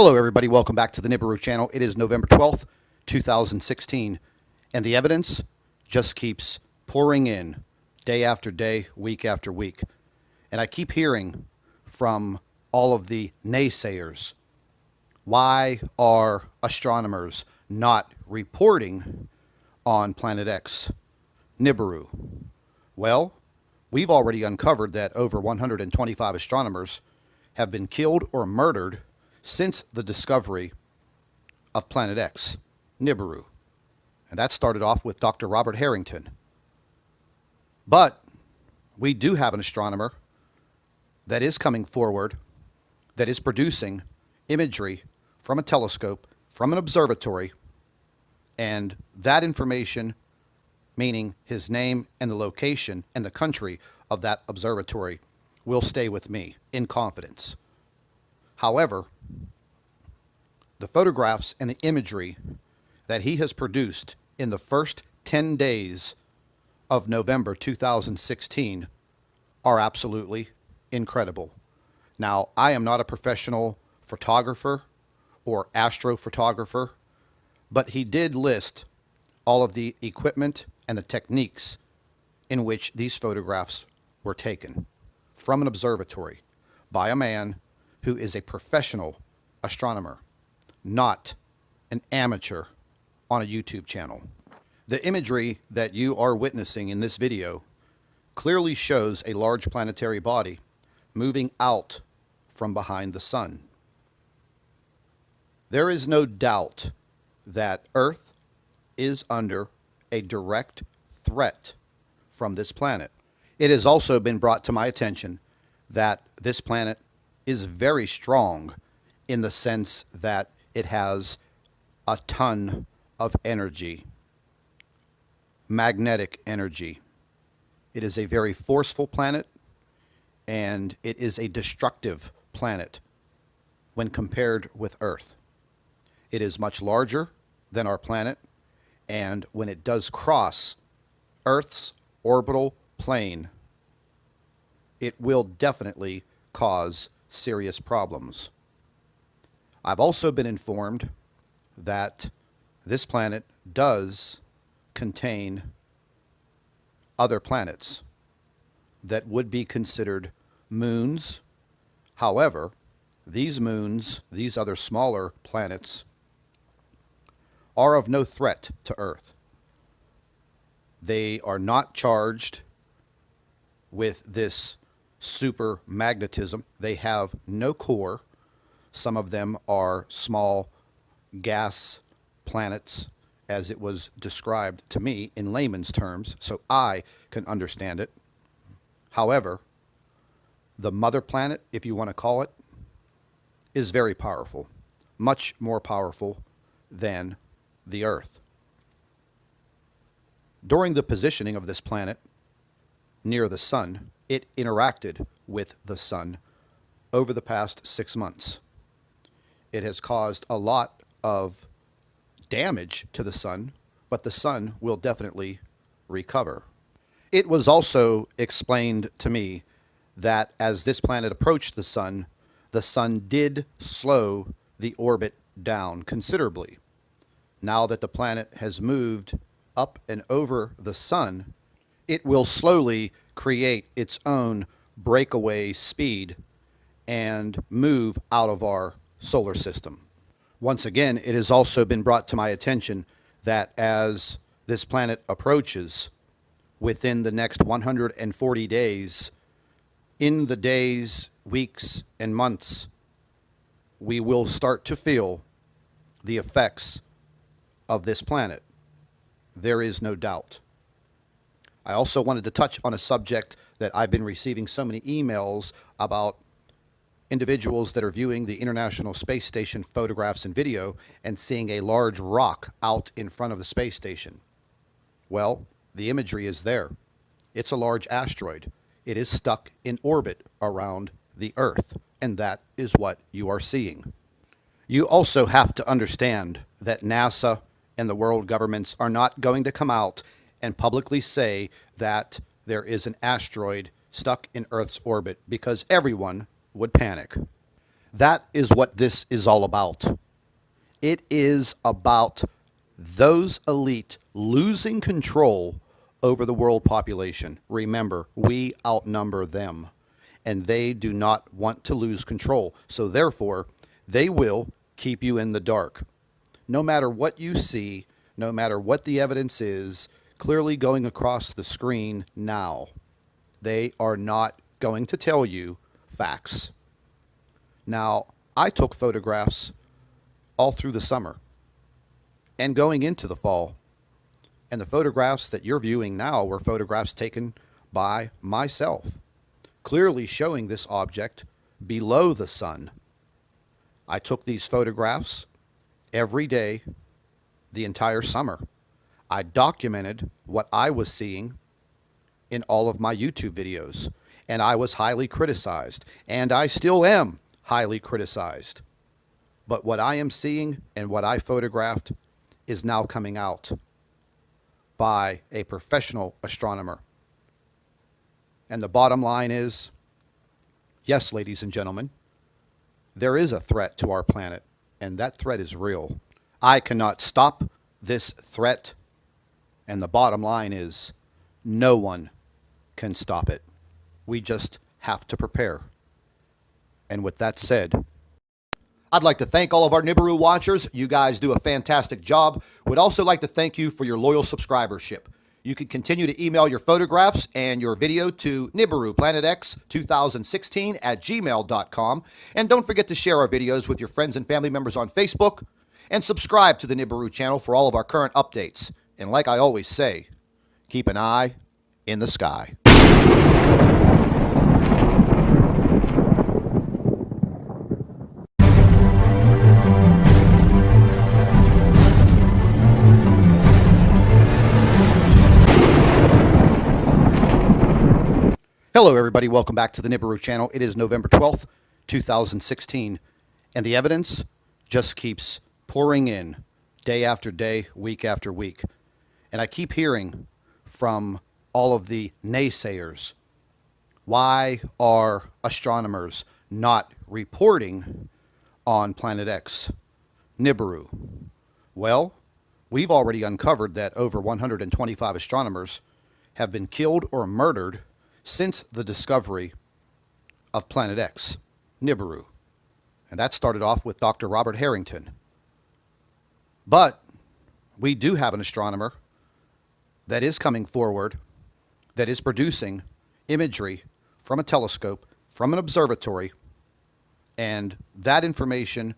Hello everybody, welcome back to the Nibiru channel. It is November 12th, 2016, and the evidence just keeps pouring in day after day, week after week. And I keep hearing from all of the naysayers, why are astronomers not reporting on Planet X, Nibiru? Well, we've already uncovered that over 125 astronomers have been killed or murdered since the discovery of Planet X, Nibiru. And that started off with Dr. Robert Harrington. But we do have an astronomer that is coming forward, that is producing imagery from a telescope, from an observatory, and that information, meaning his name and the location and the country of that observatory, will stay with me in confidence. However, the photographs and the imagery that he has produced in the first 10 days of November 2016 are absolutely incredible. Now, I am not a professional photographer or astrophotographer, but he did list all of the equipment and the techniques in which these photographs were taken from an observatory by a man who is a professional astronomer, not an amateur on a YouTube channel. The imagery that you are witnessing in this video clearly shows a large planetary body moving out from behind the sun. There is no doubt that Earth is under a direct threat from this planet. It has also been brought to my attention that this planet is very strong in the sense that it has a ton of energy, magnetic energy. It is a very forceful planet, and it is a destructive planet when compared with Earth. It is much larger than our planet, and when it does cross Earth's orbital plane, it will definitely cause serious problems. I've also been informed that this planet does contain other planets that would be considered moons. However, these moons, these other smaller planets, are of no threat to Earth. They are not charged with this super magnetism. They have no core. Some of them are small gas planets, as it was described to me in layman's terms, so I can understand it. However, the mother planet, if you want to call it, is very powerful, much more powerful than the Earth. During the positioning of this planet near the sun, it interacted with the sun over the past 6 months. It has caused a lot of damage to the sun, but the sun will definitely recover. It was also explained to me that as this planet approached the sun did slow the orbit down considerably. Now that the planet has moved up and over the sun, it will slowly create its own breakaway speed and move out of our solar system. Once again, it has also been brought to my attention that as this planet approaches, within the next 140 days, in the days, weeks, and months, we will start to feel the effects of this planet. There is no doubt. I also wanted to touch on a subject that I've been receiving so many emails about individuals that are viewing the International Space Station photographs and video and seeing a large rock out in front of the space station. Well, the imagery is there. It's a large asteroid. It is stuck in orbit around the Earth, and that is what you are seeing. You also have to understand that NASA and the world governments are not going to come out and publicly say that there is an asteroid stuck in Earth's orbit, because everyone would panic. That is what this is all about. It is about those elite losing control over the world population. Remember, we outnumber them, and they do not want to lose control. So therefore, they will keep you in the dark. No matter what you see, no matter what the evidence is, clearly going across the screen now, they are not going to tell you facts. Now, I took photographs all through the summer and going into the fall. And the photographs that you're viewing now were photographs taken by myself, clearly showing this object below the sun. I took these photographs every day, the entire summer. I documented what I was seeing in all of my YouTube videos, and I was highly criticized, and I still am highly criticized. But what I am seeing and what I photographed is now coming out by a professional astronomer. And the bottom line is, yes, ladies and gentlemen, there is a threat to our planet, and that threat is real. I cannot stop this threat, and the bottom line is, no one can stop it. We just have to prepare. And with that said, I'd like to thank all of our Nibiru watchers. You guys do a fantastic job. Would also like to thank you for your loyal subscribership. You can continue to email your photographs and your video to NibiruPlanetX2016@gmail.com. And don't forget to share our videos with your friends and family members on Facebook. And subscribe to the Nibiru channel for all of our current updates. And like I always say, keep an eye in the sky. Hello, everybody. Welcome back to the Nibiru channel. It is November 12th, 2016, and the evidence just keeps pouring in day after day, week after week. And I keep hearing from all of the naysayers, why are astronomers not reporting on Planet X, Nibiru? Well, we've already uncovered that over 125 astronomers have been killed or murdered since the discovery of Planet X, Nibiru. And that started off with Dr. Robert Harrington. But we do have an astronomer that is coming forward, that is producing imagery from a telescope, from an observatory, and that information